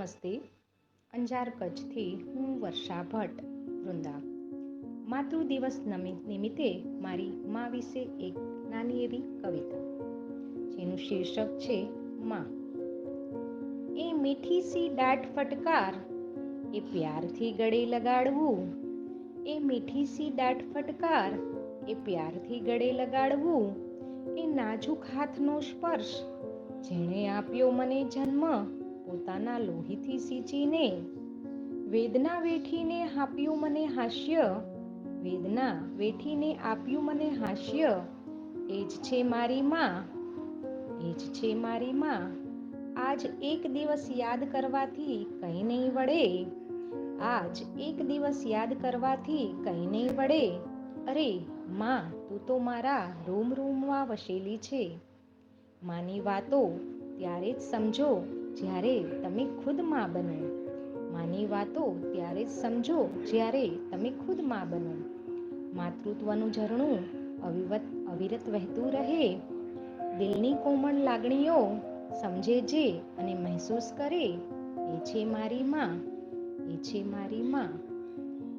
નમસ્તે. અંજાર કચ્છથી હું વર્ષા ભટ્ટ વૃંદા. માતૃ દિવસ નિમિત્તે મારી મા વિશે એક નાની એવી કવિતા, જેનું શીર્ષક છે મા. એ મીઠી સી દાટ ફટકાર, એ પ્યારથી ગળે લગાડવું. એ મીઠી સી દાટ ફટકાર, એ પ્યારથી ગળે લગાડવું. એ નાજુક હાથનો સ્પર્શ, જેણે આપ્યો મને જન્મ પોતાના લોહીથી સિંચીને. વેદના વેઠીને આપ્યું મને હાસ્ય, વેદના વેઠીને આપ્યું મને હાસ્ય. એ જ છે મારી મા, એ જ છે મારી મા. આજ એક દિવસ યાદ કરવાથી કંઈ નહીં વળે, આજ એક દિવસ યાદ કરવાથી કંઈ નહીં વળે. અરે મા, તું તો મારા રોમ રોમમાં વસેલી છે. માની વાતો ત્યારે જ સમજો જ્યારે તમે ખુદ મા બનો. માની વાતો ત્યારે જ સમજો જ્યારે તમે ખુદ મા બનો. માતૃત્વનું ઝરણું અવિરત વહેતું રહે. દિલની કોમળ લાગણીઓ સમજે જે અને મહેસૂસ કરે, એ છે મારી મા, એ છે મારી મા.